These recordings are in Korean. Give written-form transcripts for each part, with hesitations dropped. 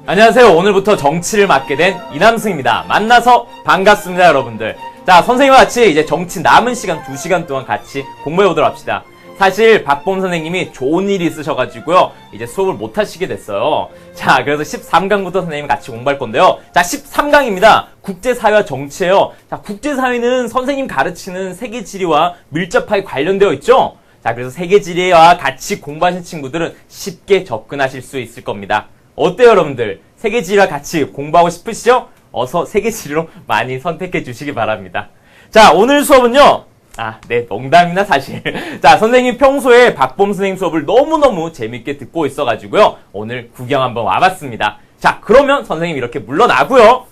안녕하세요. 오늘부터 정치를 맡게 된 이남승입니다. 만나서 반갑습니다, 여러분들. 자, 선생님과 같이 이제 정치 남은 시간 2시간 동안 같이 공부해보도록 합시다. 사실 박범 선생님이 좋은 일이 있으셔가지고요, 이제 수업을 못 하시게 됐어요. 자, 그래서 13강부터 선생님 같이 공부할 건데요. 자, 13강입니다. 국제사회와 정치예요. 자, 국제사회는 선생님 가르치는 세계지리와 밀접하게 관련되어 있죠? 자, 그래서 세계지리와 같이 공부하신 친구들은 쉽게 접근하실 수 있을 겁니다. 어때요, 여러분들? 세계지리와 같이 공부하고 싶으시죠? 어서 세계지리로 많이 선택해 주시기 바랍니다. 자, 오늘 수업은요. 네, 농담이나 사실. 자, 선생님 평소에 박범 선생님 수업을 너무너무 재밌게 듣고 있어가지고요. 오늘 구경 한번 와봤습니다. 자, 그러면 선생님 이렇게 물러나고요.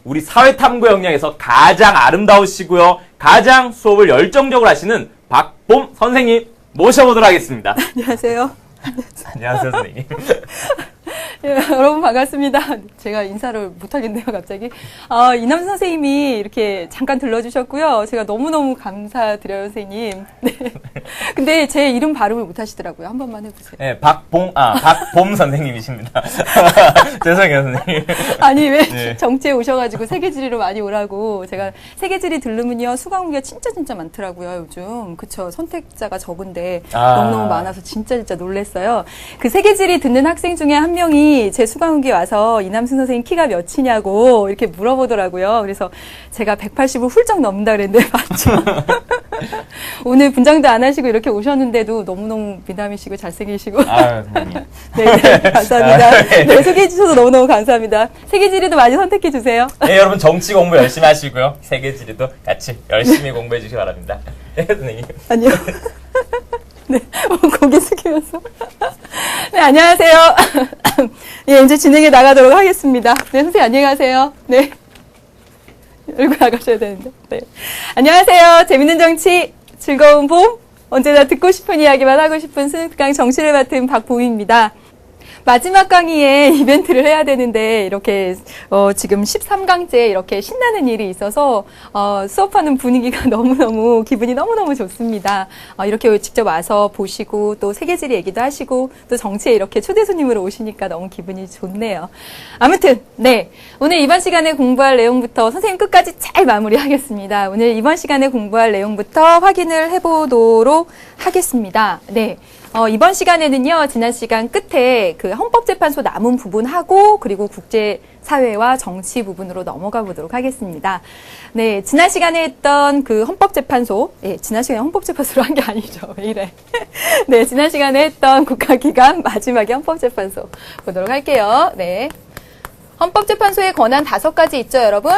우리 사회탐구 역량에서 가장 아름다우시고요. 가장 수업을 열정적으로 하시는 박범 선생님 모셔보도록 하겠습니다. 안녕하세요. 안녕하세요, 선생님. 예, 여러분 반갑습니다. 제가 인사를 못하겠네요, 갑자기. 이남승 선생님이 이렇게 잠깐 들러주셨고요. 제가 너무너무 감사드려요, 선생님. 네. 근데 제 이름 발음을 못하시더라고요. 한 번만 해보세요. 네, 박범 선생님이십니다. 죄송해요, 선생님. 아니, 왜 네. 정치에 오셔가지고 세계지리로 많이 오라고. 제가 세계지리 들르면요, 수강무기가 진짜 많더라고요, 요즘. 그쵸. 선택자가 적은데 너무너무 많아서 진짜 놀랬어요. 그 세계지리 듣는 학생 중에 한 명이 제 수강후기에 와서 이남승 선생님 키가 몇이냐고 이렇게 물어보더라고요. 그래서 제가 180을 훌쩍 넘는다 그랬는데 맞죠? 오늘 분장도 안 하시고 이렇게 오셨는데도 너무너무 미남이시고 잘생기시고 선생님. 네, 감사합니다. 네, 소개해 주셔서 너무너무 감사합니다. 세계지리도 많이 선택해 주세요. 네, 여러분 정치 공부 열심히 하시고요. 세계지리도 같이 열심히 공부해 주시기 바랍니다. 네, 선생님. 아니요. 네, 고개 숙이면서. 네, 안녕하세요. 예, 이제 진행해 나가도록 하겠습니다. 네, 선생님 안녕하세요. 네. 열고 나가셔야 되는데. 네. 안녕하세요. 재밌는 정치, 즐거운 봄, 언제나 듣고 싶은 이야기만 하고 싶은 수능특강 정치를 맡은 박봄입니다. 마지막 강의에 이벤트를 해야 되는데 이렇게 지금 13강째 이렇게 신나는 일이 있어서 수업하는 분위기가 너무너무 기분이 너무너무 좋습니다. 이렇게 직접 와서 보시고 또 세계지리 얘기도 하시고 또 정치에 이렇게 초대 손님으로 오시니까 너무 기분이 좋네요. 아무튼 네, 오늘 이번 시간에 공부할 내용부터 선생님 끝까지 잘 마무리하겠습니다. 오늘 이번 시간에 공부할 내용부터 확인을 해보도록 하겠습니다. 네. 이번 시간에는요, 지난 시간 끝에 그 헌법재판소 남은 부분하고, 그리고 국제사회와 정치 부분으로 넘어가 보도록 하겠습니다. 네, 지난 시간에 했던 그 헌법재판소, 지난 시간에 헌법재판소로 한 게 아니죠. 왜 이래. 네, 지난 시간에 했던 국가기관 마지막에 헌법재판소 보도록 할게요. 네. 헌법재판소의 권한 5가지 있죠, 여러분?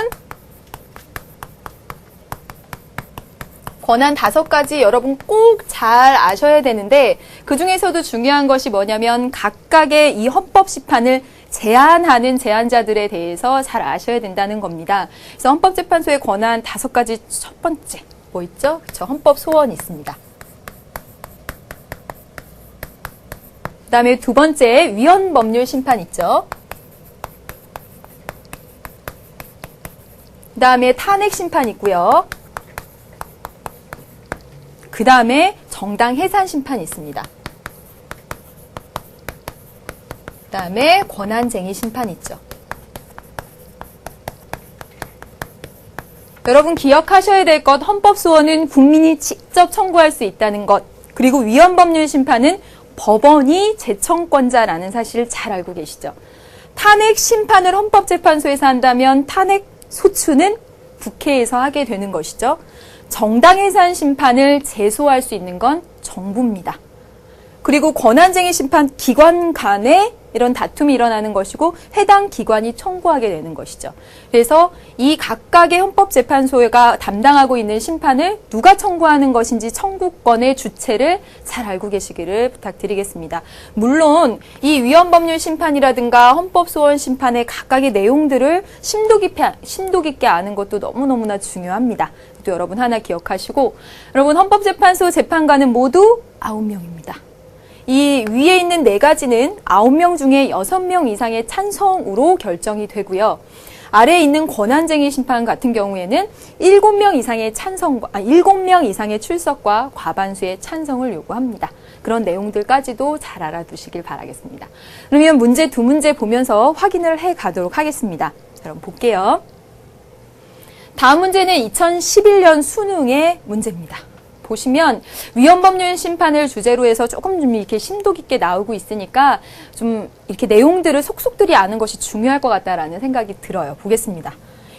권한 5가지 여러분 꼭 잘 아셔야 되는데 그 중에서도 중요한 것이 뭐냐면 각각의 이 헌법 심판을 제한하는 제한자들에 대해서 잘 아셔야 된다는 겁니다. 그래서 헌법재판소의 권한 5가지 첫 번째 뭐 있죠? 그쵸? 헌법 소원이 있습니다. 그다음에 두 번째 위헌 법률 심판 있죠. 그다음에 탄핵 심판 있고요. 그 다음에 정당 해산 심판이 있습니다. 그 다음에 권한쟁의 심판이 있죠. 여러분 기억하셔야 될 것, 헌법소원은 국민이 직접 청구할 수 있다는 것, 그리고 위헌법률 심판은 법원이 재청권자라는 사실을 잘 알고 계시죠. 탄핵 심판을 헌법재판소에서 한다면 탄핵 소추는 국회에서 하게 되는 것이죠. 정당해산 심판을 제소할 수 있는 건 정부입니다. 그리고 권한쟁의 심판 기관 간에 이런 다툼이 일어나는 것이고 해당 기관이 청구하게 되는 것이죠. 그래서 이 각각의 헌법재판소가 담당하고 있는 심판을 누가 청구하는 것인지 청구권의 주체를 잘 알고 계시기를 부탁드리겠습니다. 물론 이 위헌법률 심판이라든가 헌법소원 심판의 각각의 내용들을 심도 깊게 아는 것도 너무너무나 중요합니다. 또 여러분 하나 기억하시고 여러분 헌법재판소 재판관은 모두 9명입니다. 이 위에 있는 4가지는 9명 중에 6명 이상의 찬성으로 결정이 되고요. 아래에 있는 권한쟁의 심판 같은 경우에는 7명 이상의 7명 이상의 출석과 과반수의 찬성을 요구합니다. 그런 내용들까지도 잘 알아두시길 바라겠습니다. 그러면 문제 두 문제 보면서 확인을 해 가도록 하겠습니다. 자, 그럼 볼게요. 다음 문제는 2011년 수능의 문제입니다. 보시면 위헌법률 심판을 주제로 해서 조금 좀 이렇게 심도 깊게 나오고 있으니까 좀 이렇게 내용들을 속속들이 아는 것이 중요할 것 같다라는 생각이 들어요. 보겠습니다.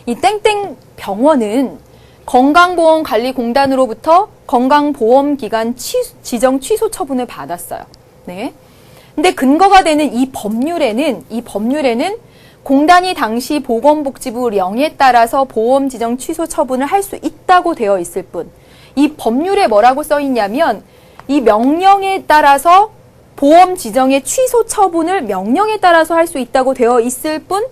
이 땡땡 병원은 건강보험관리공단으로부터 건강보험기관 지정 취소 처분을 받았어요. 네. 근데 근거가 되는 이 법률에는 공단이 당시 보건복지부 령에 따라서 보험 지정 취소 처분을 할 수 있다고 되어 있을 뿐, 이 법률에 뭐라고 써 있냐면 이 명령에 따라서 보험 지정의 취소 처분을 명령에 따라서 할 수 있다고 되어 있을 뿐,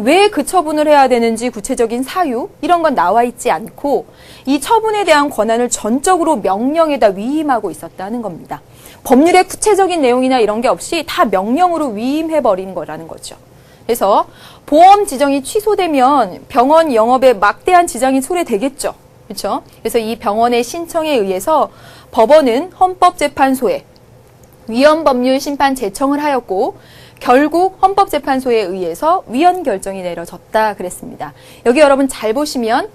왜 그 처분을 해야 되는지 구체적인 사유 이런 건 나와 있지 않고 이 처분에 대한 권한을 전적으로 명령에다 위임하고 있었다는 겁니다. 법률의 구체적인 내용이나 이런 게 없이 다 명령으로 위임해버린 거라는 거죠. 그래서 보험 지정이 취소되면 병원 영업에 막대한 지장이 초래되겠죠. 그렇죠? 그래서 이 병원의 신청에 의해서 법원은 헌법재판소에 위헌법률 심판 제청을 하였고 결국 헌법재판소에 의해서 위헌 결정이 내려졌다 그랬습니다. 여기 여러분 잘 보시면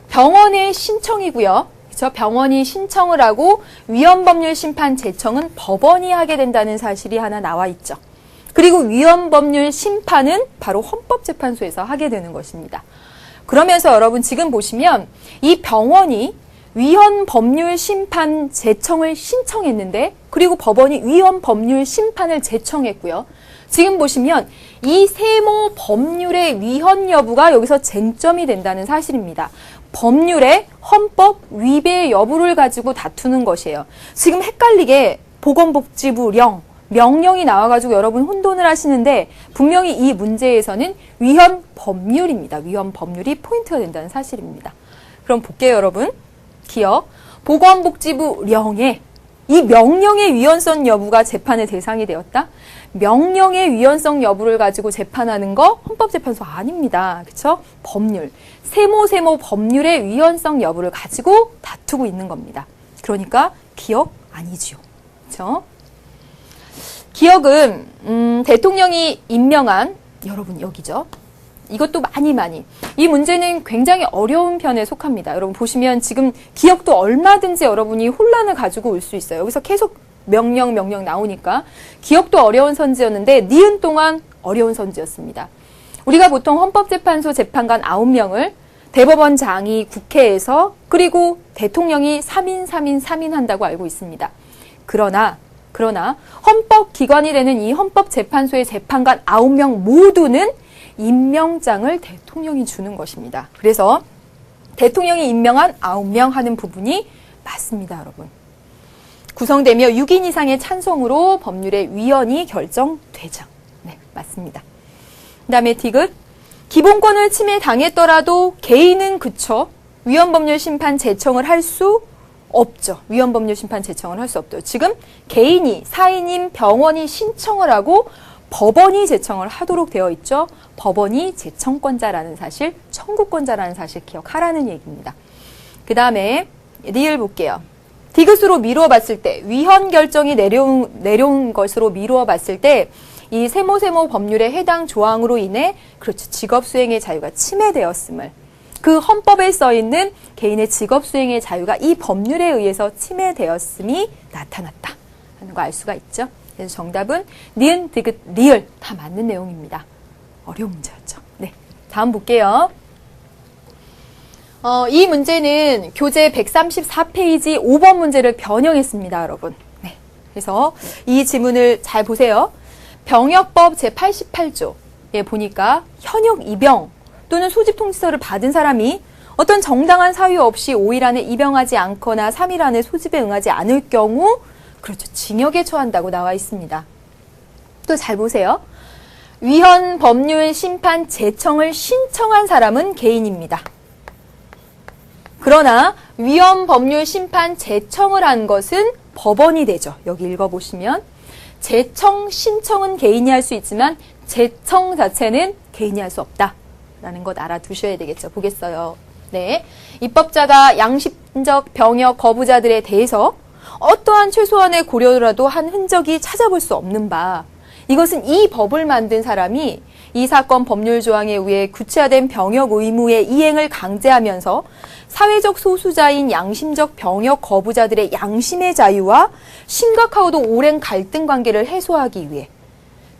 병원의 신청이고요. 그렇죠? 병원이 신청을 하고 위헌법률 심판 제청은 법원이 하게 된다는 사실이 하나 나와 있죠. 그리고 위헌법률 심판은 바로 헌법재판소에서 하게 되는 것입니다. 그러면서 여러분 지금 보시면 이 병원이 위헌법률 심판 제청을 신청했는데 그리고 법원이 위헌법률 심판을 제청했고요. 지금 보시면 이 세모 법률의 위헌 여부가 여기서 쟁점이 된다는 사실입니다. 법률의 헌법 위배 여부를 가지고 다투는 것이에요. 지금 헷갈리게 보건복지부 명령이 나와가지고 여러분 혼돈을 하시는데 분명히 이 문제에서는 위헌 법률입니다. 위헌 법률이 포인트가 된다는 사실입니다. 그럼 볼게요, 여러분. 기억. 보건복지부 이 명령의 위헌성 여부가 재판의 대상이 되었다? 명령의 위헌성 여부를 가지고 재판하는 거 헌법재판소 아닙니다. 그렇죠? 법률. 세모 법률의 위헌성 여부를 가지고 다투고 있는 겁니다. 그러니까 기억 아니지요. 그렇죠? 기억은 대통령이 임명한 여러분 여기죠. 이것도 많이 이 문제는 굉장히 어려운 편에 속합니다. 여러분 보시면 지금 기억도 얼마든지 여러분이 혼란을 가지고 올 수 있어요. 여기서 계속 명령 나오니까 기억도 어려운 선지였는데 니은 동안 어려운 선지였습니다. 우리가 보통 헌법재판소 재판관 9명을 대법원장이 국회에서 그리고 대통령이 3인 한다고 알고 있습니다. 그러나 헌법기관이 되는 이 헌법재판소의 재판관 9명 모두는 임명장을 대통령이 주는 것입니다. 그래서 대통령이 임명한 9명 하는 부분이 맞습니다, 여러분. 구성되며 6인 이상의 찬성으로 법률의 위헌이 결정되죠. 네, 맞습니다. 그 다음에 디귿. 기본권을 침해당했더라도 개인은 위헌법률 심판 제청을 할 수 없죠. 위헌법률 심판 제청을 할 수 없죠. 지금 개인이, 사인인 병원이 신청을 하고 법원이 제청을 하도록 되어 있죠. 법원이 제청권자라는 사실, 청구권자라는 사실 기억하라는 얘기입니다. 그 다음에 리을 볼게요. 디귿으로 미루어 봤을 때, 위헌 결정이 내려온 것으로 미루어 봤을 때 이 세모 법률의 해당 조항으로 인해 직업 수행의 자유가 침해되었음을, 그 헌법에 써 있는 개인의 직업 수행의 자유가 이 법률에 의해서 침해되었음이 나타났다 하는 거 알 수가 있죠. 그래서 정답은 니은, 디귿, 리을 다 맞는 내용입니다. 어려운 문제였죠. 네, 다음 볼게요. 이 문제는 교재 134페이지 5번 문제를 변형했습니다, 여러분. 네, 그래서 이 지문을 잘 보세요. 병역법 제88조에 보니까 현역 입영 또는 소집 통지서를 받은 사람이 어떤 정당한 사유 없이 5일 안에 입영하지 않거나 3일 안에 소집에 응하지 않을 경우 징역에 처한다고 나와 있습니다. 또 잘 보세요. 위헌 법률 심판 제청을 신청한 사람은 개인입니다. 그러나 위헌 법률 심판 제청을 한 것은 법원이 되죠. 여기 읽어보시면 제청 신청은 개인이 할 수 있지만 제청 자체는 개인이 할 수 없다라는 것 알아두셔야 되겠죠. 보겠어요. 네, 입법자가 양심적 병역 거부자들에 대해서 어떠한 최소한의 고려라도 한 흔적이 찾아볼 수 없는 바, 이것은 이 법을 만든 사람이 이 사건 법률 조항에 의해 구체화된 병역 의무의 이행을 강제하면서 사회적 소수자인 양심적 병역 거부자들의 양심의 자유와 심각하고도 오랜 갈등 관계를 해소하기 위해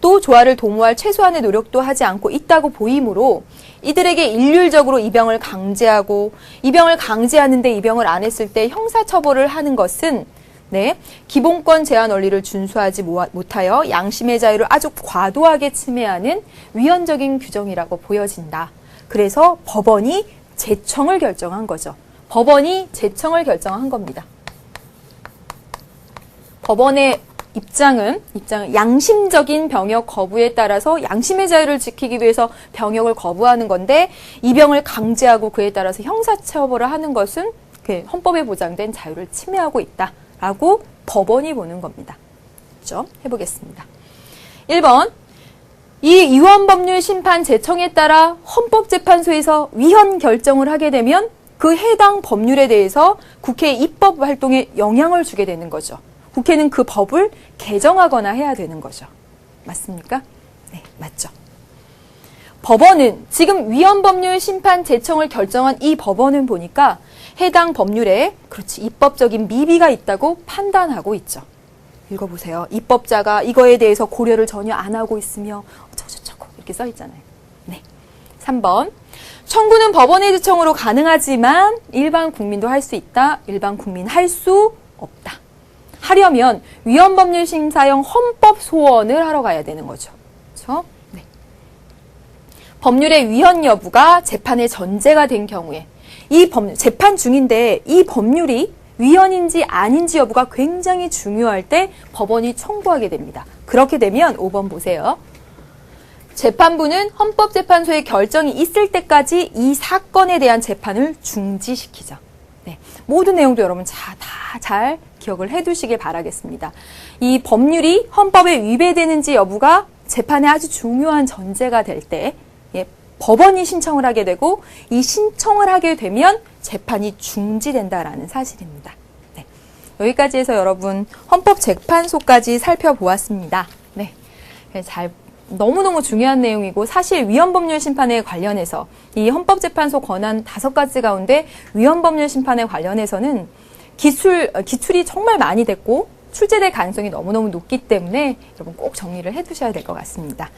또 조화를 도모할 최소한의 노력도 하지 않고 있다고 보이므로 이들에게 일률적으로 입영을 강제하고 입영을 강제하는데 입영을 안 했을 때 형사처벌을 하는 것은 기본권 제한 원리를 준수하지 못하여 양심의 자유를 아주 과도하게 침해하는 위헌적인 규정이라고 보여진다. 그래서 법원이 제청을 결정한 거죠. 법원이 제청을 결정한 겁니다. 법원의 입장은 양심적인 병역 거부에 따라서 양심의 자유를 지키기 위해서 병역을 거부하는 건데 입영을 강제하고 그에 따라서 형사처벌을 하는 것은 헌법에 보장된 자유를 침해하고 있다라고 법원이 보는 겁니다. 그렇죠? 해보겠습니다. 1번, 이 위헌법률 심판 제청에 따라 헌법재판소에서 위헌 결정을 하게 되면 그 해당 법률에 대해서 국회의 입법 활동에 영향을 주게 되는 거죠. 국회는 그 법을 개정하거나 해야 되는 거죠. 맞습니까? 네, 맞죠. 법원은 지금 위헌법률 심판 제청을 결정한 이 법원은 보니까 해당 법률에 입법적인 미비가 있다고 판단하고 있죠. 읽어보세요. 입법자가 이거에 대해서 고려를 전혀 안 하고 있으며 어쩌고저쩌고 이렇게 써 있잖아요. 네. 3번. 청구는 법원의 제청으로 가능하지만 일반 국민도 할 수 있다. 일반 국민 할 수 없다. 하려면 위헌법률 심사형 헌법 소원을 하러 가야 되는 거죠. 그렇죠? 네. 법률의 위헌 여부가 재판의 전제가 된 경우에 이 재판 중인데 이 법률이 위헌인지 아닌지 여부가 굉장히 중요할 때 법원이 청구하게 됩니다. 그렇게 되면 5번 보세요. 재판부는 헌법재판소의 결정이 있을 때까지 이 사건에 대한 재판을 중지시키죠. 네, 모든 내용도 여러분 다 잘 기억을 해두시길 바라겠습니다. 이 법률이 헌법에 위배되는지 여부가 재판의 아주 중요한 전제가 될 때 법원이 신청을 하게 되고 이 신청을 하게 되면 재판이 중지된다라는 사실입니다. 네, 여기까지 해서 여러분 헌법재판소까지 살펴보았습니다. 네, 너무너무 중요한 내용이고 사실 위헌법률 심판에 관련해서 이 헌법재판소 권한 5가지 가운데 위헌법률 심판에 관련해서는 기출이 정말 많이 됐고 출제될 가능성이 너무너무 높기 때문에 여러분 꼭 정리를 해두셔야 될 것 같습니다.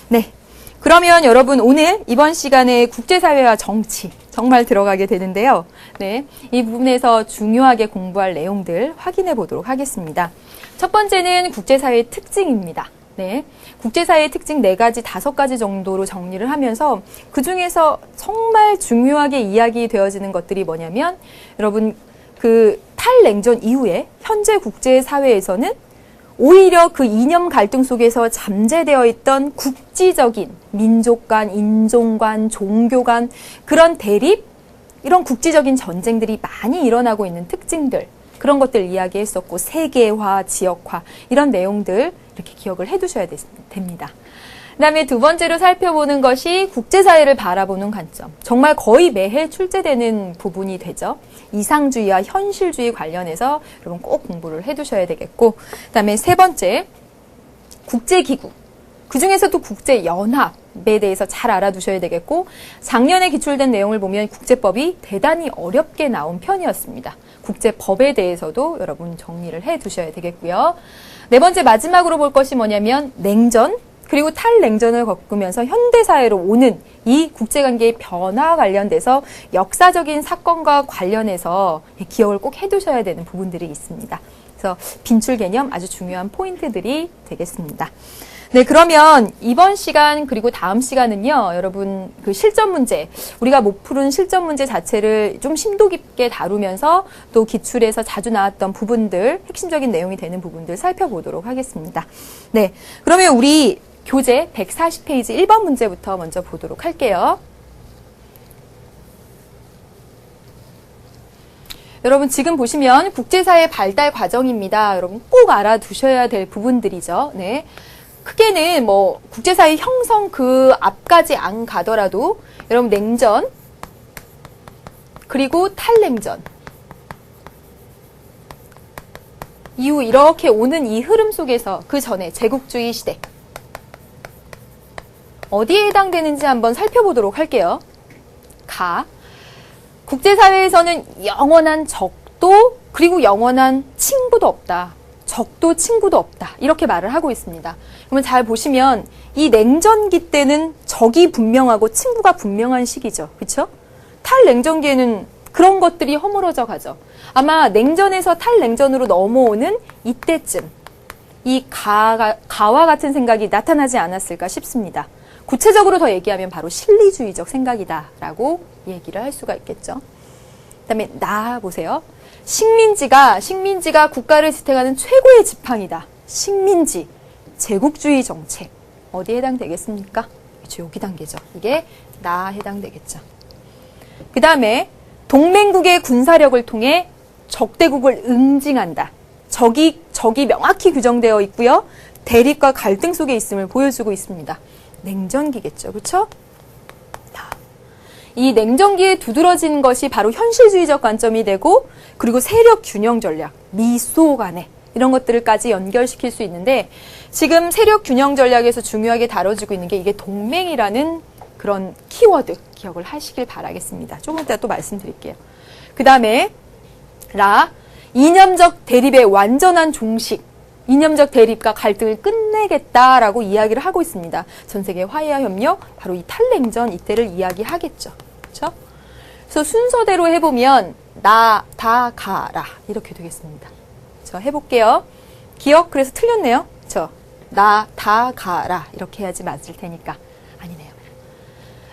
네, 그러면 여러분 오늘 이번 시간에 국제사회와 정치 정말 들어가게 되는데요. 네, 이 부분에서 중요하게 공부할 내용들 확인해 보도록 하겠습니다. 첫 번째는 국제사회의 특징입니다. 네, 국제사회의 특징 4가지, 5가지 정도로 정리를 하면서 그 중에서 정말 중요하게 이야기되어지는 것들이 뭐냐면 여러분 탈냉전 이후에 현재 국제사회에서는 오히려 그 이념 갈등 속에서 잠재되어 있던 국지적인 민족 간, 인종 간, 종교 간 그런 대립, 이런 국지적인 전쟁들이 많이 일어나고 있는 특징들, 그런 것들 이야기했었고 세계화, 지역화 이런 내용들 이렇게 기억을 해두셔야 됩니다. 그 다음에 두 번째로 살펴보는 것이 국제사회를 바라보는 관점. 정말 거의 매해 출제되는 부분이 되죠. 이상주의와 현실주의 관련해서 여러분 꼭 공부를 해두셔야 되겠고, 그 다음에 세 번째, 국제기구. 그 중에서도 국제연합에 대해서 잘 알아두셔야 되겠고, 작년에 기출된 내용을 보면 국제법이 대단히 어렵게 나온 편이었습니다. 국제법에 대해서도 여러분 정리를 해두셔야 되겠고요. 네 번째 마지막으로 볼 것이 뭐냐면 냉전, 그리고 탈냉전을 겪으면서 현대사회로 오는 이 국제관계의 변화와 관련돼서 역사적인 사건과 관련해서 기억을 꼭 해두셔야 되는 부분들이 있습니다. 그래서 빈출 개념 아주 중요한 포인트들이 되겠습니다. 네, 그러면 이번 시간 그리고 다음 시간은요, 여러분 그 실전 문제, 우리가 못 푸른 실전 문제 자체를 좀 심도 깊게 다루면서 또 기출에서 자주 나왔던 부분들, 핵심적인 내용이 되는 부분들 살펴보도록 하겠습니다. 네, 그러면 우리 교재 140페이지 1번 문제부터 먼저 보도록 할게요. 여러분 지금 보시면 국제사회 발달 과정입니다. 여러분 꼭 알아두셔야 될 부분들이죠. 네. 크게는 뭐 국제사회 형성 그 앞까지 안 가더라도 여러분 냉전 그리고 탈냉전 이후 이렇게 오는 이 흐름 속에서 그 전에 제국주의 시대 어디에 해당되는지 한번 살펴보도록 할게요. 가. 국제사회에서는 영원한 적도 그리고 영원한 친구도 없다. 적도 친구도 없다. 이렇게 말을 하고 있습니다. 그러면 잘 보시면 이 냉전기 때는 적이 분명하고 친구가 분명한 시기죠. 그렇죠? 탈냉전기에는 그런 것들이 허물어져 가죠. 아마 냉전에서 탈냉전으로 넘어오는 이때쯤 이 가와 같은 생각이 나타나지 않았을까 싶습니다. 구체적으로 더 얘기하면 바로 실리주의적 생각이다라고 얘기를 할 수가 있겠죠. 그다음에 나 보세요. 식민지가 국가를 지탱하는 최고의 지팡이다. 식민지, 제국주의 정책. 어디에 해당되겠습니까? 그렇죠. 여기 단계죠. 이게 나 해당되겠죠. 그 다음에 동맹국의 군사력을 통해 적대국을 응징한다. 적이 명확히 규정되어 있고요. 대립과 갈등 속에 있음을 보여주고 있습니다. 냉전기겠죠. 그렇죠? 이 냉전기에 두드러진 것이 바로 현실주의적 관점이 되고 그리고 세력 균형 전략, 미소 간에 이런 것들까지 연결시킬 수 있는데 지금 세력 균형 전략에서 중요하게 다뤄지고 있는 게 이게 동맹이라는 그런 키워드 기억을 하시길 바라겠습니다. 조금 이따 또 말씀드릴게요. 그 다음에 이념적 대립의 완전한 종식, 이념적 대립과 갈등을 끝내겠다라고 이야기를 하고 있습니다. 전 세계 화해와 협력, 바로 이 탈냉전 이때를 이야기하겠죠. 그렇죠? 그래서 순서대로 해보면 나, 다, 가라 이렇게 되겠습니다. 저 해볼게요. 기억 그래서 틀렸네요. 나, 다, 가라 이렇게 해야지 맞을 테니까. 아니네요.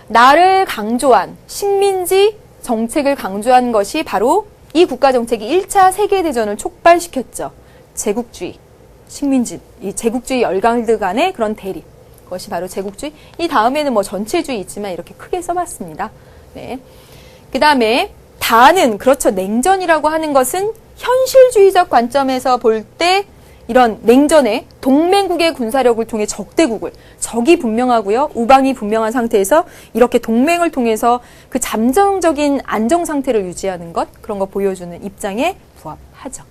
나를 강조한 식민지 정책을 강조한 것이 바로 이 국가 정책이 1차 세계대전을 촉발시켰죠. 제국주의, 식민지, 이 제국주의 열강들 간의 그런 대립. 그것이 바로 제국주의. 이 다음에는 뭐 전체주의 있지만 이렇게 크게 써봤습니다. 네. 그 다음에 다는 그렇죠. 냉전이라고 하는 것은 현실주의적 관점에서 볼 때 이런 냉전에 동맹국의 군사력을 통해 적대국을, 적이 분명하고요. 우방이 분명한 상태에서 이렇게 동맹을 통해서 그 잠정적인 안정 상태를 유지하는 것, 그런 거 보여주는 입장에 부합하죠.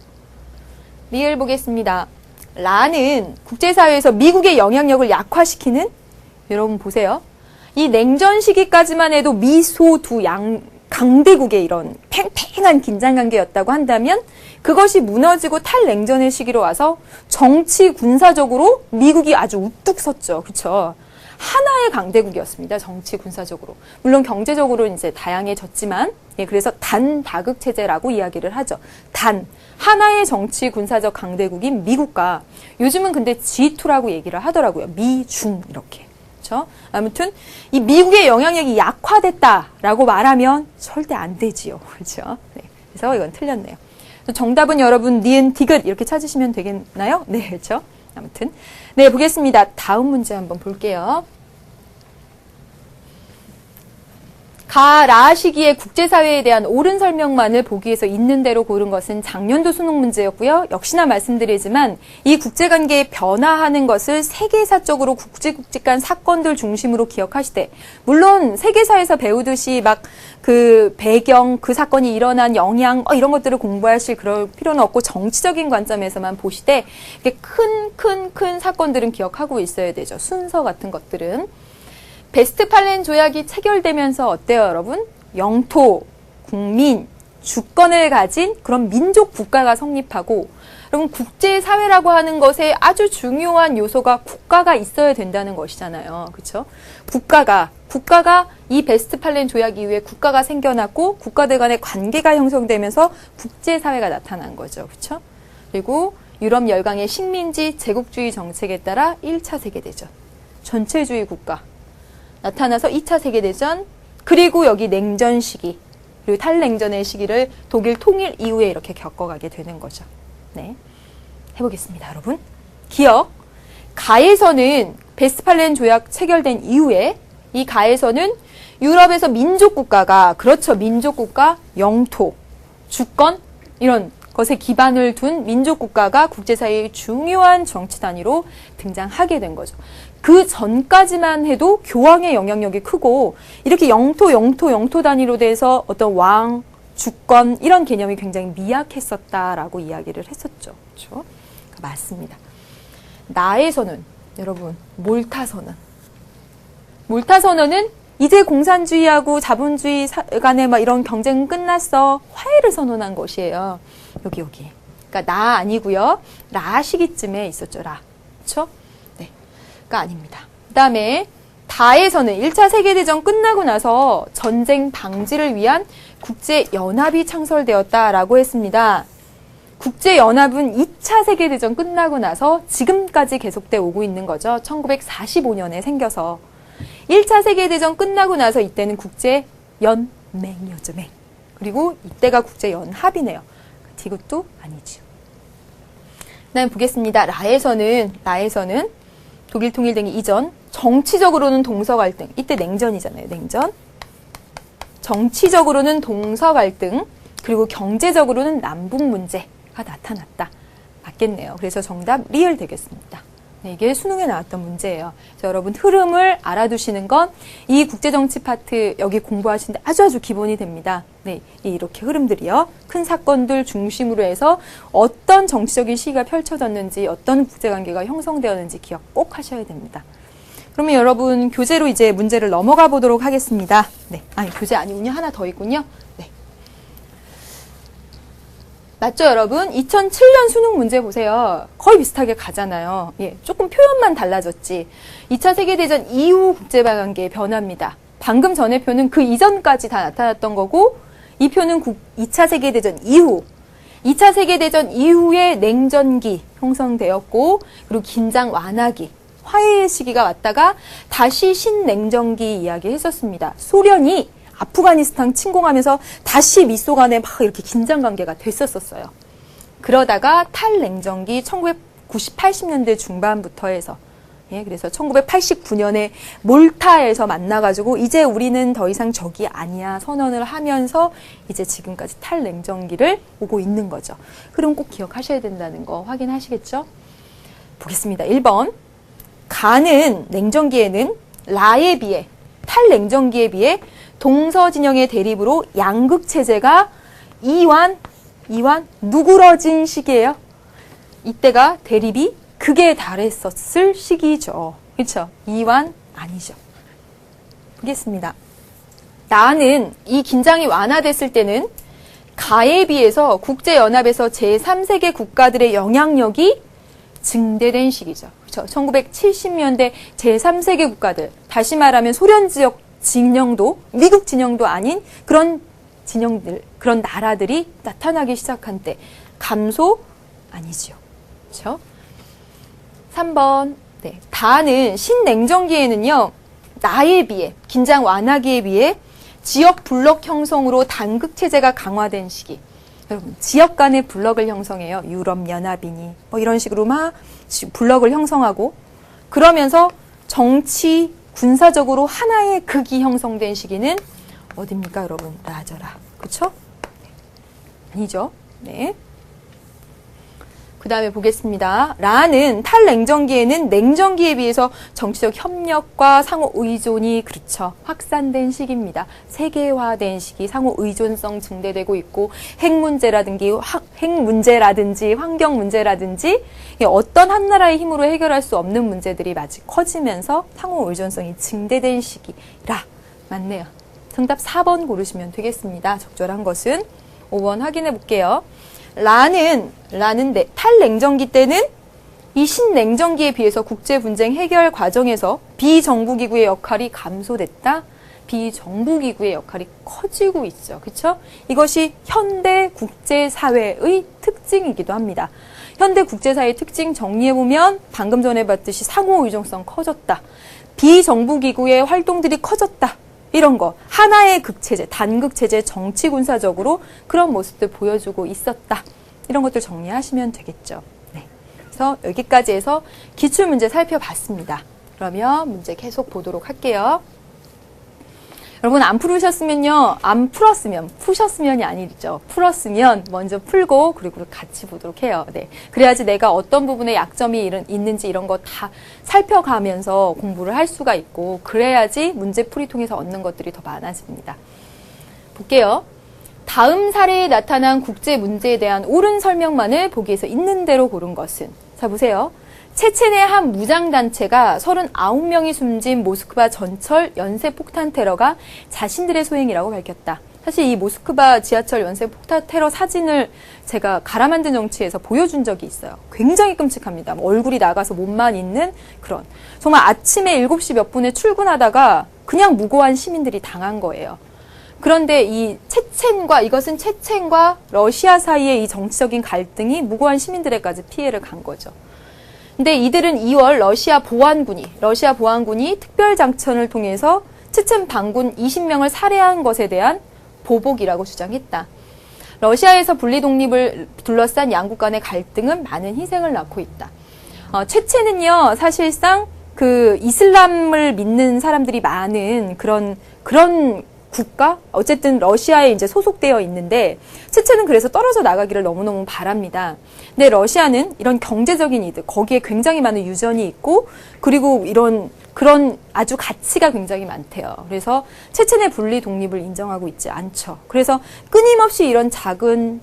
리을 보겠습니다. 라는 국제사회에서 미국의 영향력을 약화시키는, 여러분 보세요. 이 냉전 시기까지만 해도 미소 두 강대국의 이런 팽팽한 긴장관계였다고 한다면 그것이 무너지고 탈냉전의 시기로 와서 정치 군사적으로 미국이 아주 우뚝 섰죠. 그렇죠? 하나의 강대국이었습니다. 정치 군사적으로. 물론 경제적으로 이제 다양해졌지만 그래서 단다극 체제라고 이야기를 하죠. 하나의 정치 군사적 강대국인 미국과 요즘은 근데 G2라고 얘기를 하더라고요. 미중 이렇게. 그렇죠? 아무튼 이 미국의 영향력이 약화됐다라고 말하면 절대 안 되지요. 그렇죠? 네. 그래서 이건 틀렸네요. 정답은 여러분 니은 디귿 이렇게 찾으시면 되겠나요? 네, 그렇죠? 아무튼 네, 보겠습니다. 다음 문제 한번 볼게요. 라 시기의 국제사회에 대한 옳은 설명만을 보기 위해서 있는 대로 고른 것은 작년도 수능 문제였고요. 역시나 말씀드리지만 이 국제관계의 변화하는 것을 세계사적으로 굵직굵직한 사건들 중심으로 기억하시되 물론 세계사에서 배우듯이 막 그 배경, 그 사건이 일어난 영향 이런 것들을 공부하실 그럴 필요는 없고 정치적인 관점에서만 보시되 큰 사건들은 기억하고 있어야 되죠. 순서 같은 것들은. 베스트팔렌 조약이 체결되면서 어때요, 여러분? 영토, 국민, 주권을 가진 그런 민족 국가가 성립하고 여러분 국제사회라고 하는 것에 아주 중요한 요소가 국가가 있어야 된다는 것이잖아요. 그렇죠? 국가가 이 베스트팔렌 조약 이후에 국가가 생겨났고 국가들 간의 관계가 형성되면서 국제사회가 나타난 거죠. 그렇죠? 그리고 유럽 열강의 식민지 제국주의 정책에 따라 1차 세계대전, 전체주의 국가 나타나서 2차 세계대전, 그리고 여기 냉전 시기, 그리고 탈냉전의 시기를 독일 통일 이후에 이렇게 겪어가게 되는 거죠. 네, 해보겠습니다, 여러분. 기억. 가에서는 베스트팔렌 조약 체결된 이후에 이 가에서는 유럽에서 민족국가가, 그렇죠, 민족국가, 영토, 주권 이런 것에 기반을 둔 민족국가가 국제사회의 중요한 정치 단위로 등장하게 된 거죠. 그 전까지만 해도 교황의 영향력이 크고 이렇게 영토 단위로 돼서 어떤 왕, 주권 이런 개념이 굉장히 미약했었다라고 이야기를 했었죠. 그렇죠? 맞습니다. 나에서는 여러분 몰타선언은 이제 공산주의하고 자본주의 간의 막 이런 경쟁은 끝났어. 화해를 선언한 것이에요. 여기. 그러니까 나 아니고요. 라 시기쯤에 있었죠. 라. 그렇죠? 네. 가 아닙니다. 그다음에 다에서는 1차 세계대전 끝나고 나서 전쟁 방지를 위한 국제연합이 창설되었다라고 했습니다. 국제연합은 2차 세계대전 끝나고 나서 지금까지 계속돼 오고 있는 거죠. 1945년에 생겨서. 1차 세계대전 끝나고 나서 이때는 국제연맹이었죠. 맹. 그리고 이때가 국제연합이네요. 이것도 아니죠. 그다음 보겠습니다. 라에서는 독일 통일되기 이전 정치적으로는 동서 갈등. 이때 냉전이잖아요. 냉전. 정치적으로는 동서 갈등. 그리고 경제적으로는 남북 문제가 나타났다. 맞겠네요. 그래서 정답 리을 되겠습니다. 네, 이게 수능에 나왔던 문제예요. 그래서 여러분 흐름을 알아두시는 건 이 국제정치 파트 여기 공부하시는데 아주 기본이 됩니다. 네, 이렇게 흐름들이요. 큰 사건들 중심으로 해서 어떤 정치적인 시기가 펼쳐졌는지 어떤 국제관계가 형성되었는지 기억 꼭 하셔야 됩니다. 그러면 여러분 교재로 이제 문제를 넘어가 보도록 하겠습니다. 네, 아니 교재 아니군요. 하나 더 있군요. 네. 맞죠, 여러분? 2007년 수능 문제 보세요. 거의 비슷하게 가잖아요. 예, 조금 표현만 달라졌지. 2차 세계대전 이후 국제관계의 변화입니다. 방금 전의 표는 그 이전까지 다 나타났던 거고, 이 표는 2차 세계대전 이후. 2차 세계대전 이후에 냉전기 형성되었고, 그리고 긴장 완화기, 화해의 시기가 왔다가 다시 신냉전기 이야기 했었습니다. 소련이 아프가니스탄 침공하면서 다시 미소 간에 막 이렇게 긴장 관계가 됐었어요. 그러다가 탈냉전기 1980년대 중반부터 해서 예, 그래서 1989년에 몰타에서 만나가지고 이제 우리는 더 이상 적이 아니야 선언을 하면서 이제 지금까지 탈냉전기를 오고 있는 거죠. 그럼 꼭 기억하셔야 된다는 거 확인하시겠죠? 보겠습니다. 1번. 가는 냉전기에는 라에 비해 탈냉전기에 비해 동서 진영의 대립으로 양극 체제가 이완 누그러진 시기예요. 이때가 대립이 극에 달했었을 시기죠. 그렇죠? 이완 아니죠. 보겠습니다. 나는 이 긴장이 완화됐을 때는 가에 비해서 국제연합에서 제3세계 국가들의 영향력이 증대된 시기죠. 그렇죠? 1970년대 제3세계 국가들, 다시 말하면 소련 지역 진영도, 미국 진영도 아닌 그런 진영들, 그런 나라들이 나타나기 시작한 때 감소 아니지요. 그렇죠? 3번. 네. 다는 신냉전기에는요. 나에 비해, 긴장 완화기에 비해 지역 블록 형성으로 단극 체제가 강화된 시기. 여러분, 지역 간의 블록을 형성해요. 유럽연합이니 뭐 이런 식으로 막 블록을 형성하고 그러면서 정치, 군사적으로 하나의 극이 형성된 시기는 어딥니까, 여러분? 라저라. 그쵸? 아니죠? 네. 그 다음에 보겠습니다. 라는 탈냉전기에는 냉전기에 비해서 정치적 협력과 상호 의존이 그렇죠. 확산된 시기입니다. 세계화된 시기, 상호 의존성 증대되고 있고 핵 문제라든지 환경 문제라든지 어떤 한 나라의 힘으로 해결할 수 없는 문제들이 마치 커지면서 상호 의존성이 증대된 시기라. 맞네요. 정답 4번 고르시면 되겠습니다. 적절한 것은 5번 확인해 볼게요. 라는 탈냉전기 때는 이 신냉전기에 비해서 국제분쟁 해결 과정에서 비정부기구의 역할이 감소됐다. 비정부기구의 역할이 커지고 있죠. 그렇죠? 이것이 현대 국제사회의 특징이기도 합니다. 현대 국제사회의 특징 정리해보면 방금 전에 봤듯이 상호의존성 커졌다. 비정부기구의 활동들이 커졌다. 이런 거 하나의 극체제, 단극체제, 정치군사적으로 그런 모습들 보여주고 있었다. 이런 것들 정리하시면 되겠죠. 네. 그래서 여기까지 해서 기출문제 살펴봤습니다. 그러면 문제 계속 보도록 할게요. 여러분 안 풀으셨으면요. 안 풀었으면, 푸셨으면이 아니죠. 풀었으면 먼저 풀고 그리고 같이 보도록 해요. 네. 그래야지 내가 어떤 부분에 약점이 있는지 이런 거 다 살펴가면서 공부를 할 수가 있고 그래야지 문제 풀이 통해서 얻는 것들이 더 많아집니다. 볼게요. 다음 사례에 나타난 국제 문제에 대한 옳은 설명만을 보기에서 있는 대로 고른 것은, 자 보세요. 체첸의 한 무장단체가 39명이 숨진 모스크바 전철 연쇄폭탄 테러가 자신들의 소행이라고 밝혔다. 사실 이 모스크바 지하철 연쇄폭탄 테러 사진을 제가 가라만든 정치에서 보여준 적이 있어요. 굉장히 끔찍합니다. 얼굴이 나가서 몸만 있는 그런. 정말 아침에 7시 몇 분에 출근하다가 그냥 무고한 시민들이 당한 거예요. 그런데 이것은 체첸과 러시아 사이의 이 정치적인 갈등이 무고한 시민들에까지 피해를 간 거죠. 근데 이들은 2월 러시아 보안군이 특별장천을 통해서 체첸 반군 20명을 살해한 것에 대한 보복이라고 주장했다. 러시아에서 분리 독립을 둘러싼 양국 간의 갈등은 많은 희생을 낳고 있다. 체첸은요, 사실상 그 이슬람을 믿는 사람들이 많은 그런 국가? 어쨌든 러시아에 이제 소속되어 있는데, 체첸은 그래서 떨어져 나가기를 너무너무 바랍니다. 근데 러시아는 이런 경제적인 이득, 거기에 굉장히 많은 유전이 있고, 그리고 그런 아주 가치가 굉장히 많대요. 그래서 체첸의 분리 독립을 인정하고 있지 않죠. 그래서 끊임없이 이런 작은,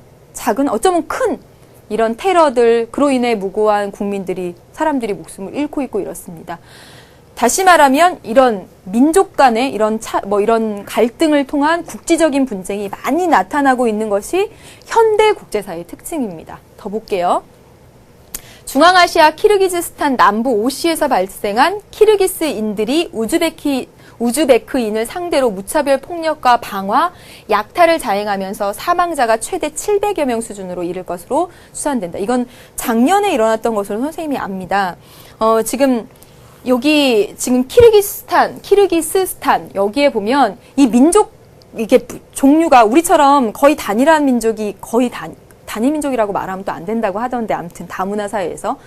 어쩌면 큰 이런 테러들, 그로 인해 무고한 사람들이 목숨을 잃고 있고 이렇습니다. 다시 말하면 이런 민족 간의 이런 갈등을 통한 국지적인 분쟁이 많이 나타나고 있는 것이 현대 국제사회의 특징입니다. 더 볼게요. 중앙아시아 키르기즈스탄 남부 오시에서 발생한 키르기스인들이 우즈베크인을 상대로 무차별 폭력과 방화, 약탈을 자행하면서 사망자가 최대 700여 명 수준으로 이를 것으로 추산된다. 이건 작년에 일어났던 것으로 선생님이 압니다. 지금 키르기스스탄 여기에 보면 이 민족 이게 종류가 우리처럼 거의 단일한 민족이 단일 민족이라고 말하면 또 안 된다고 하던데, 아무튼 다문화 사회에서.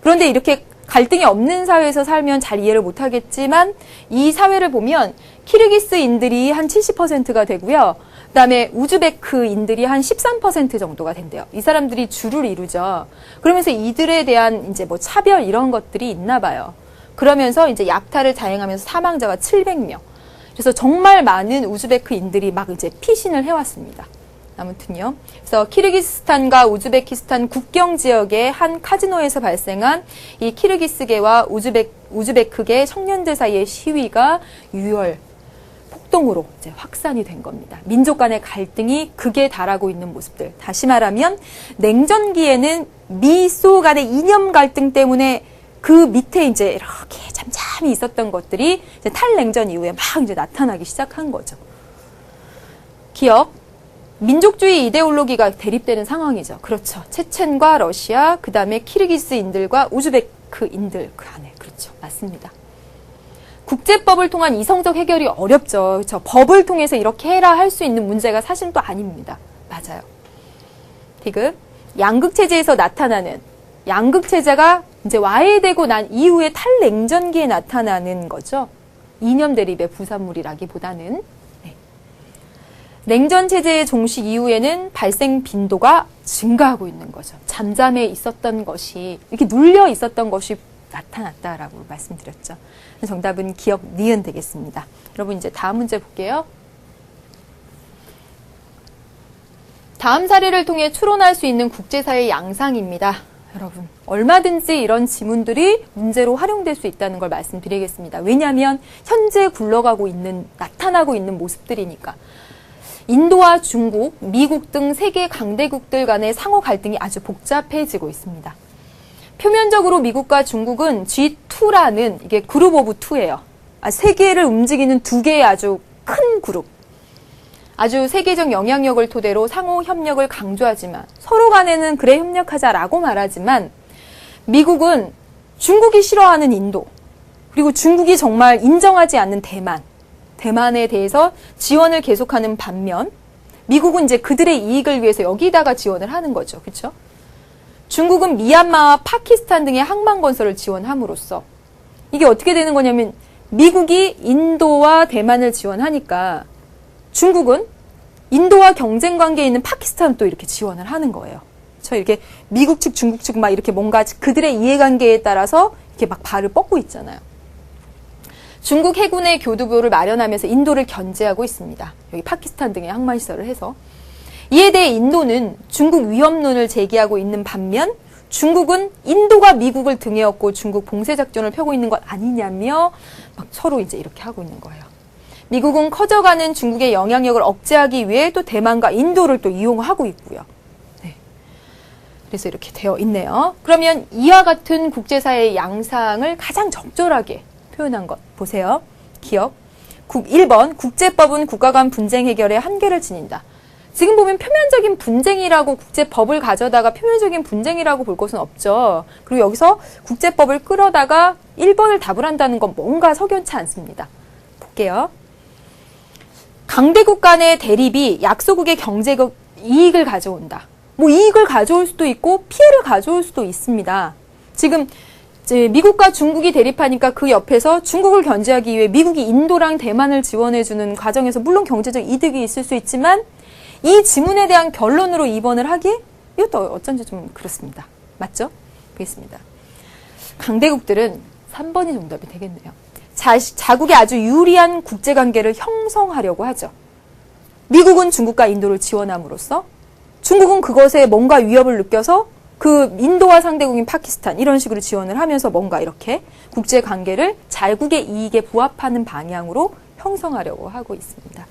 그런데 이렇게 갈등이 없는 사회에서 살면 잘 이해를 못 하겠지만, 이 사회를 보면 키르기스인들이 한 70%가 되고요. 그다음에 우즈베크인들이 한 13% 정도가 된대요. 이 사람들이 주를 이루죠. 그러면서 이들에 대한 이제 뭐 차별 이런 것들이 있나 봐요. 그러면서 이제 약탈을 자행하면서 사망자가 700명. 그래서 정말 많은 우즈베크인들이 막 이제 피신을 해왔습니다. 아무튼요. 그래서 키르기스탄과 우즈베키스탄 국경 지역의 한 카지노에서 발생한 이 키르기스계와 우즈베크계 청년들 사이의 시위가 6월 폭동으로 이제 확산이 된 겁니다. 민족 간의 갈등이 극에 달하고 있는 모습들. 다시 말하면 냉전기에는 미소 간의 이념 갈등 때문에 그 밑에 이제 이렇게 잠잠히 있었던 것들이 이제 탈냉전 이후에 막 이제 나타나기 시작한 거죠. 기억. 민족주의 이데올로기가 대립되는 상황이죠. 그렇죠. 체첸과 러시아, 그 다음에 키르기스인들과 우즈베크인들 그 안에. 그렇죠. 맞습니다. 국제법을 통한 이성적 해결이 어렵죠. 그렇죠. 법을 통해서 이렇게 해라 할 수 있는 문제가 사실은 또 아닙니다. 맞아요. 디귿. 양극체제에서 나타나는 양극체제가 이제 와해되고 난 이후에 탈냉전기에 나타나는 거죠. 이념 대립의 부산물이라기보다는. 네. 냉전체제의 종식 이후에는 발생 빈도가 증가하고 있는 거죠. 잠잠해 있었던 것이, 이렇게 눌려 있었던 것이 나타났다라고 말씀드렸죠. 정답은 기억 니은 되겠습니다. 여러분 이제 다음 문제 볼게요. 다음 사례를 통해 추론할 수 있는 국제사회 양상입니다. 여러분 얼마든지 이런 지문들이 문제로 활용될 수 있다는 걸 말씀드리겠습니다. 왜냐하면 현재 나타나고 있는 모습들이니까. 인도와 중국, 미국 등 세계 강대국들 간의 상호 갈등이 아주 복잡해지고 있습니다. 표면적으로 미국과 중국은 G2라는 이게 그룹 오브 투예요. 세계를 움직이는 두 개의 아주 큰 그룹. 아주 세계적 영향력을 토대로 상호 협력을 강조하지만 서로 간에는 그래 협력하자라고 말하지만 미국은 중국이 싫어하는 인도, 그리고 중국이 정말 인정하지 않는 대만에 대해서 지원을 계속하는 반면 미국은 이제 그들의 이익을 위해서 여기다가 지원을 하는 거죠. 그렇죠? 중국은 미얀마와 파키스탄 등의 항만 건설을 지원함으로써 이게 어떻게 되는 거냐면 미국이 인도와 대만을 지원하니까 중국은 인도와 경쟁 관계에 있는 파키스탄을 또 이렇게 지원을 하는 거예요. 그렇죠? 이렇게 미국 측, 중국 측 막 이렇게 뭔가 그들의 이해관계에 따라서 이렇게 막 발을 뻗고 있잖아요. 중국 해군의 교두보를 마련하면서 인도를 견제하고 있습니다. 여기 파키스탄 등의 항만시설을 해서. 이에 대해 인도는 중국 위협론을 제기하고 있는 반면 중국은 인도가 미국을 등에 업고 중국 봉쇄 작전을 펴고 있는 것 아니냐며 막 서로 이제 이렇게 하고 있는 거예요. 미국은 커져가는 중국의 영향력을 억제하기 위해 또 대만과 인도를 또 이용하고 있고요. 네. 그래서 이렇게 되어 있네요. 그러면 이와 같은 국제사회의 양상을 가장 적절하게 표현한 것 보세요. 기억. 1번 국제법은 국가 간 분쟁 해결에 한계를 지닌다. 지금 보면 표면적인 분쟁이라고 국제법을 가져다가 표면적인 분쟁이라고 볼 것은 없죠. 그리고 여기서 국제법을 끌어다가 1번을 답을 한다는 건 뭔가 석연치 않습니다. 볼게요. 강대국 간의 대립이 약소국의 경제적 이익을 가져온다. 뭐 이익을 가져올 수도 있고 피해를 가져올 수도 있습니다. 지금 이제 미국과 중국이 대립하니까 그 옆에서 중국을 견제하기 위해 미국이 인도랑 대만을 지원해주는 과정에서 물론 경제적 이득이 있을 수 있지만 이 지문에 대한 결론으로 2번을 하기? 이것도 어쩐지 좀 그렇습니다. 맞죠? 보겠습니다. 강대국들은 3번이 정답이 되겠네요. 자국의 아주 유리한 국제관계를 형성하려고 하죠. 미국은 중국과 인도를 지원함으로써 중국은 그것에 뭔가 위협을 느껴서 그 인도와 상대국인 파키스탄 이런 식으로 지원을 하면서 뭔가 이렇게 국제관계를 자국의 이익에 부합하는 방향으로 형성하려고 하고 있습니다.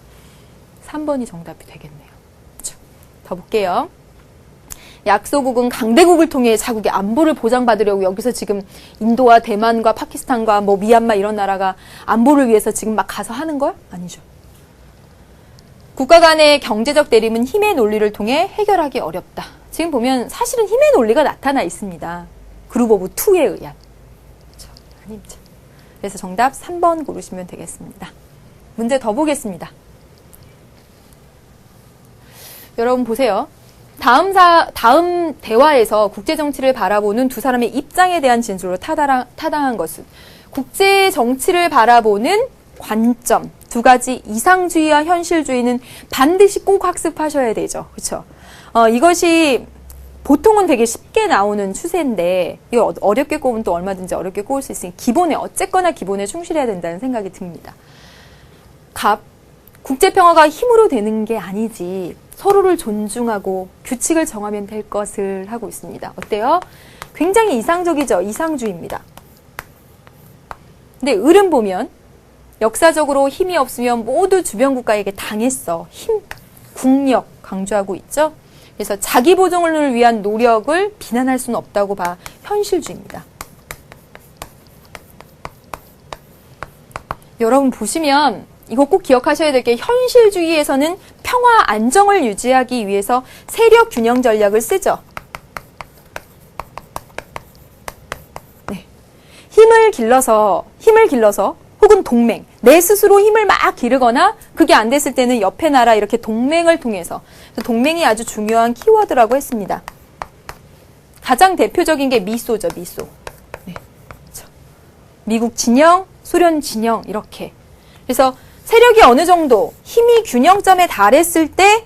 3번이 정답이 되겠네요. 그렇죠? 더 볼게요. 약소국은 강대국을 통해 자국의 안보를 보장받으려고 여기서 지금 인도와 대만과 파키스탄과 뭐 미얀마 이런 나라가 안보를 위해서 지금 막 가서 하는 걸? 아니죠. 국가 간의 경제적 대립은 힘의 논리를 통해 해결하기 어렵다. 지금 보면 사실은 힘의 논리가 나타나 있습니다. 그룹 오브 투에 의한. 그렇죠? 아니죠. 그래서 정답 3번 고르시면 되겠습니다. 문제 더 보겠습니다. 여러분 보세요. 다음 대화에서 국제정치를 바라보는 두 사람의 입장에 대한 진술로 타당한 것은 국제 정치를 바라보는 관점, 두 가지 이상주의와 현실주의는 반드시 꼭 학습하셔야 되죠. 그렇죠? 이것이 보통은 되게 쉽게 나오는 추세인데 이거 어렵게 꼽으면 또 얼마든지 어렵게 꼽을 수 있으니 어쨌거나 기본에 충실해야 된다는 생각이 듭니다. 국제평화가 힘으로 되는 게 아니지 서로를 존중하고 규칙을 정하면 될 것을 하고 있습니다. 어때요? 굉장히 이상적이죠? 이상주의입니다. 근데 을은 보면 역사적으로 힘이 없으면 모두 주변 국가에게 당했어. 힘, 국력 강조하고 있죠? 그래서 자기 보존을 위한 노력을 비난할 수는 없다고 봐. 현실주의입니다. 여러분 보시면 이거 꼭 기억하셔야 될 게 현실주의에서는 평화 안정을 유지하기 위해서 세력 균형 전략을 쓰죠. 네. 힘을 길러서 혹은 동맹, 내 스스로 힘을 막 기르거나 그게 안 됐을 때는 옆에 나라 이렇게 동맹을 통해서 동맹이 아주 중요한 키워드라고 했습니다. 가장 대표적인 게 미소죠. 미소. 네. 그렇죠. 미국 진영, 소련 진영 이렇게. 그래서 세력이 어느 정도 힘이 균형점에 달했을 때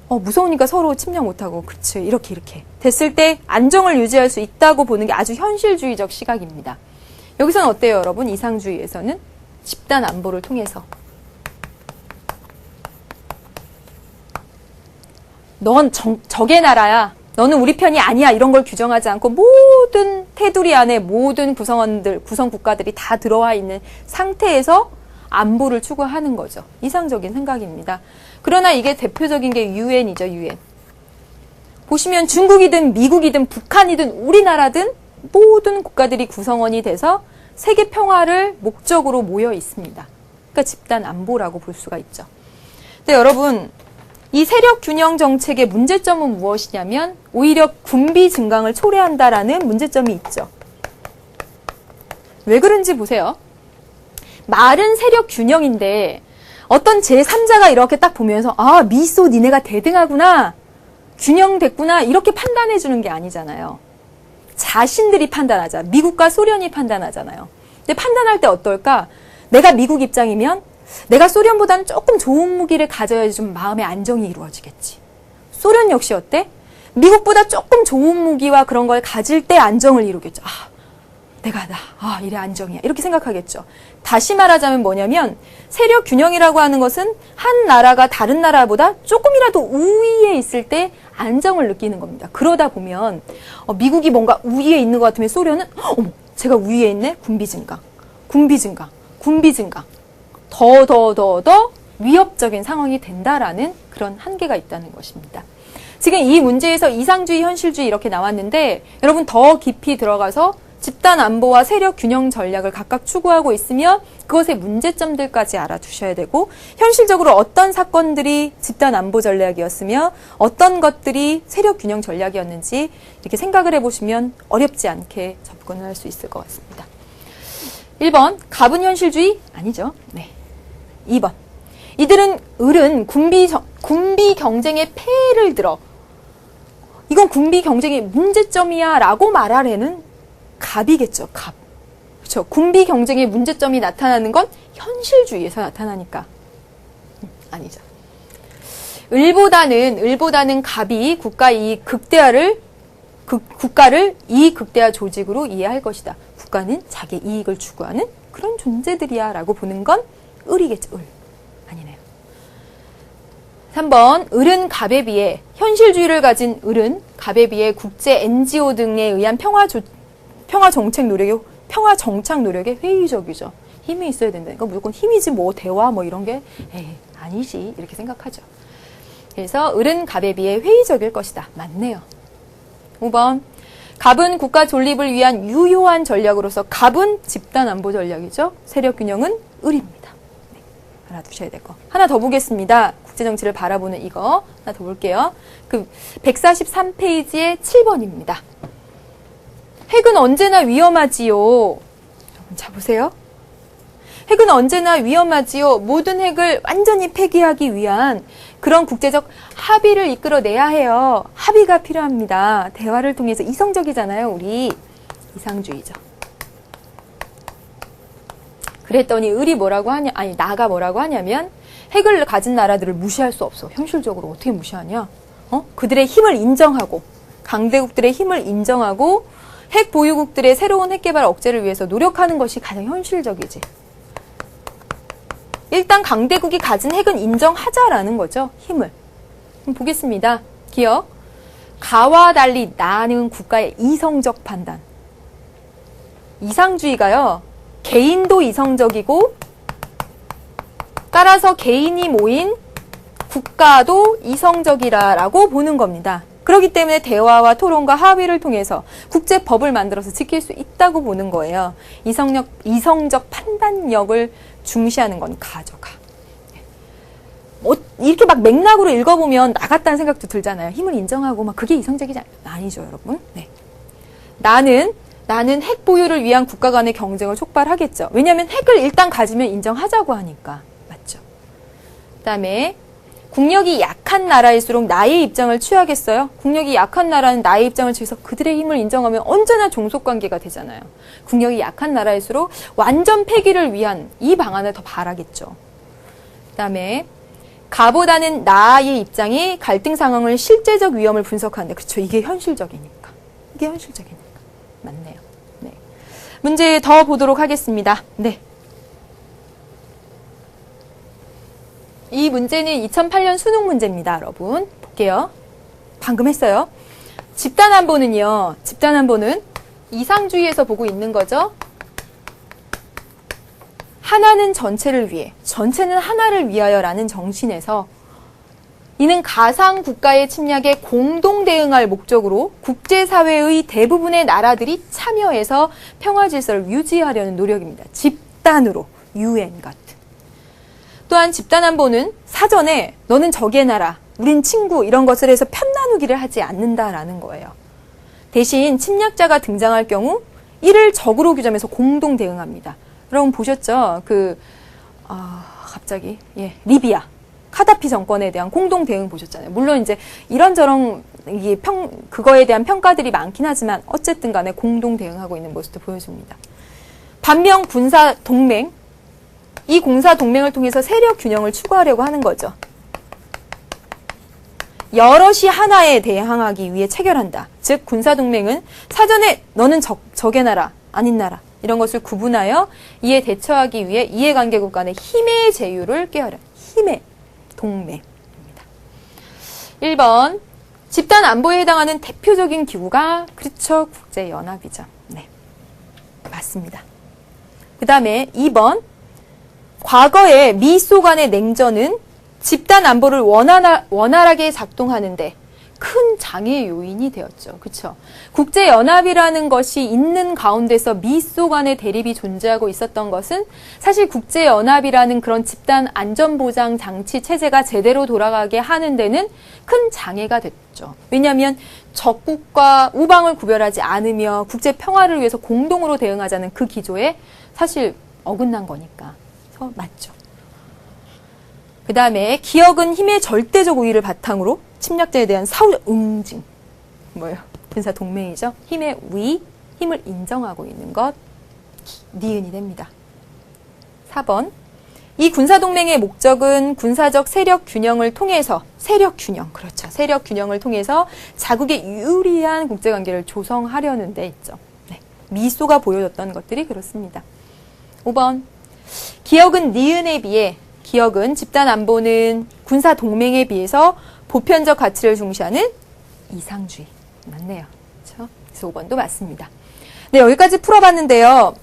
무서우니까 서로 침략 못하고 그치 이렇게 됐을 때 안정을 유지할 수 있다고 보는 게 아주 현실주의적 시각입니다. 여기서는 어때요 여러분? 이상주의에서는 집단 안보를 통해서 넌 적의 나라야. 너는 우리 편이 아니야. 이런 걸 규정하지 않고 모든 테두리 안에 모든 구성 국가들이 다 들어와 있는 상태에서 안보를 추구하는 거죠. 이상적인 생각입니다. 그러나 이게 대표적인 게 유엔이죠. 유엔. 보시면 중국이든 미국이든 북한이든 우리나라든 모든 국가들이 구성원이 돼서 세계 평화를 목적으로 모여 있습니다. 그러니까 집단 안보라고 볼 수가 있죠. 근데 여러분 이 세력 균형 정책의 문제점은 무엇이냐면 오히려 군비 증강을 초래한다라는 문제점이 있죠. 왜 그런지 보세요. 말은 세력 균형인데 어떤 제3자가 이렇게 딱 보면서 미소 니네가 대등하구나, 균형됐구나 이렇게 판단해 주는 게 아니잖아요. 자신들이 판단하자. 미국과 소련이 판단하잖아요. 근데 판단할 때 어떨까? 내가 미국 입장이면 내가 소련보다는 조금 좋은 무기를 가져야지 좀 마음의 안정이 이루어지겠지. 소련 역시 어때? 미국보다 조금 좋은 무기와 그런 걸 가질 때 안정을 이루겠죠. 이래 안정이야. 이렇게 생각하겠죠. 다시 말하자면 뭐냐면 세력 균형이라고 하는 것은 한 나라가 다른 나라보다 조금이라도 우위에 있을 때 안정을 느끼는 겁니다. 그러다 보면 미국이 뭔가 우위에 있는 것 같으면 소련은 어머, 제가 우위에 있네? 군비 증강, 군비 증강, 군비 증강. 더 위협적인 상황이 된다라는 그런 한계가 있다는 것입니다. 지금 이 문제에서 이상주의, 현실주의 이렇게 나왔는데 여러분 더 깊이 들어가서 집단 안보와 세력 균형 전략을 각각 추구하고 있으며 그것의 문제점들까지 알아두셔야 되고 현실적으로 어떤 사건들이 집단 안보 전략이었으며 어떤 것들이 세력 균형 전략이었는지 이렇게 생각을 해보시면 어렵지 않게 접근을 할 수 있을 것 같습니다. 1번, 가분 현실주의? 아니죠. 네. 2번, 이들은 군비 경쟁의 폐해를 들어 이건 군비 경쟁의 문제점이야 라고 말하려는 갑이겠죠. 갑. 그렇죠. 군비 경쟁의 문제점이 나타나는 건 현실주의에서 나타나니까. 아니죠. 을보다는 갑이 국가를 이익 극대화 조직으로 이해할 것이다. 국가는 자기 이익을 추구하는 그런 존재들이야 라고 보는 건 을이겠죠. 을. 아니네요. 3번, 을은 갑에 비해 현실주의를 가진 을은 갑에 비해 국제 NGO 등에 의한 평화 정착 노력에 회의적이죠. 힘이 있어야 된다니까 무조건 힘이지 뭐 대화 뭐 이런 게 아니지 이렇게 생각하죠. 그래서 을은 갑에 비해 회의적일 것이다. 맞네요. 5번, 갑은 국가 존립을 위한 유효한 전략으로서 갑은 집단 안보 전략이죠. 세력 균형은 을입니다. 네, 알아두셔야 될 거. 하나 더 보겠습니다. 국제정치를 바라보는 이거 하나 더 볼게요. 143페이지의 7번입니다. 핵은 언제나 위험하지요. 여러분 자 보세요. 핵은 언제나 위험하지요. 모든 핵을 완전히 폐기하기 위한 그런 국제적 합의를 이끌어내야 해요. 합의가 필요합니다. 대화를 통해서 이성적이잖아요. 우리 이상주의죠. 그랬더니 을이 뭐라고 하냐? 아니 나가 뭐라고 하냐면 핵을 가진 나라들을 무시할 수 없어. 현실적으로 어떻게 무시하냐? 그들의 힘을 인정하고 강대국들의 힘을 인정하고 핵 보유국들의 새로운 핵 개발 억제를 위해서 노력하는 것이 가장 현실적이지. 일단 강대국이 가진 핵은 인정하자라는 거죠. 힘을. 보겠습니다. 기억. 가와 달리 나는 국가의 이성적 판단. 이상주의가요. 개인도 이성적이고 따라서 개인이 모인 국가도 이성적이라고 보는 겁니다. 그렇기 때문에 대화와 토론과 합의를 통해서 국제법을 만들어서 지킬 수 있다고 보는 거예요. 이성적 판단력을 중시하는 건 가져가. 이렇게 막 맥락으로 읽어보면 나갔다는 생각도 들잖아요. 힘을 인정하고 막 그게 이성적이지 아니죠, 여러분. 네. 나는 핵 보유를 위한 국가 간의 경쟁을 촉발하겠죠. 왜냐하면 핵을 일단 가지면 인정하자고 하니까. 맞죠? 그다음에 국력이 약한 나라일수록 나의 입장을 취하겠어요? 국력이 약한 나라는 나의 입장을 취해서 그들의 힘을 인정하면 언제나 종속관계가 되잖아요. 국력이 약한 나라일수록 완전 폐기를 위한 이 방안을 더 바라겠죠. 그다음에 가보다는 나의 입장이 갈등 상황을 실제적 위험을 분석하는데 그렇죠. 이게 현실적이니까. 맞네요. 네. 문제 더 보도록 하겠습니다. 네. 이 문제는 2008년 수능 문제입니다, 여러분. 볼게요. 방금 했어요. 집단안보는 이상주의에서 보고 있는 거죠. 하나는 전체를 위해, 전체는 하나를 위하여라는 정신에서 이는 가상 국가의 침략에 공동 대응할 목적으로 국제사회의 대부분의 나라들이 참여해서 평화 질서를 유지하려는 노력입니다. 집단으로, UN 같은. 또한 집단안보는 사전에 너는 적의 나라, 우린 친구 이런 것을 해서 편 나누기를 하지 않는다라는 거예요. 대신 침략자가 등장할 경우 이를 적으로 규정해서 공동 대응합니다. 여러분 보셨죠? 리비아. 카다피 정권에 대한 공동 대응 보셨잖아요. 물론 이제 이런저런 그거에 대한 평가들이 많긴 하지만 어쨌든 간에 공동 대응하고 있는 모습도 보여줍니다. 반면 군사 동맹, 이 군사 동맹을 통해서 세력 균형을 추구하려고 하는 거죠. 여럿이 하나에 대항하기 위해 체결한다. 즉 군사 동맹은 사전에 너는 적의 나라, 아닌 나라 이런 것을 구분하여 이에 대처하기 위해 이해관계국 간의 힘의 제휴를 꾀하려 힘의 동맹입니다. 1번 집단 안보에 해당하는 대표적인 기구가 그렇죠. 국제연합이죠. 네, 맞습니다. 그 다음에 2번 과거에 미소 간의 냉전은 집단 안보를 원활하게 작동하는데 큰 장애 요인이 되었죠. 그렇죠? 국제연합이라는 것이 있는 가운데서 미소 간의 대립이 존재하고 있었던 것은 사실 국제연합이라는 그런 집단 안전보장 장치 체제가 제대로 돌아가게 하는 데는 큰 장애가 됐죠. 왜냐하면 적국과 우방을 구별하지 않으며 국제 평화를 위해서 공동으로 대응하자는 그 기조에 사실 어긋난 거니까. 그래서 맞죠. 그 다음에 기억은 힘의 절대적 우위를 바탕으로 침략자에 대한 사후적 응징. 뭐예요? 군사 동맹이죠. 힘의 우위, 힘을 인정하고 있는 것. 니은이 됩니다. 4번. 이 군사 동맹의 목적은 군사적 세력 균형을 통해서 세력 균형, 그렇죠. 세력 균형을 통해서 자국에 유리한 국제 관계를 조성하려는 데 있죠. 네. 미소가 보여줬던 것들이 그렇습니다. 5번. 기억은 니은에 비해 기억은 집단 안보는 군사 동맹에 비해서 보편적 가치를 중시하는 이상주의. 맞네요. 그렇죠? 그래서 5번도 맞습니다. 네, 여기까지 풀어봤는데요.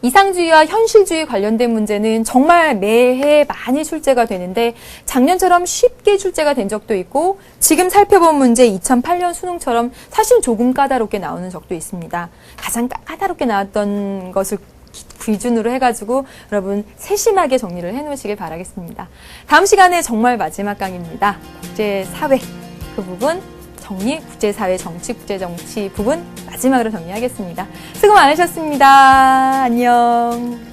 이상주의와 현실주의 관련된 문제는 정말 매해 많이 출제가 되는데 작년처럼 쉽게 출제가 된 적도 있고 지금 살펴본 문제 2008년 수능처럼 사실 조금 까다롭게 나오는 적도 있습니다. 가장 까다롭게 나왔던 것을 기준으로 해가지고 여러분 세심하게 정리를 해놓으시길 바라겠습니다. 다음 시간에 정말 마지막 강의입니다. 국제사회 그 부분 정리, 국제사회 정치, 국제정치 부분 마지막으로 정리하겠습니다. 수고 많으셨습니다. 안녕.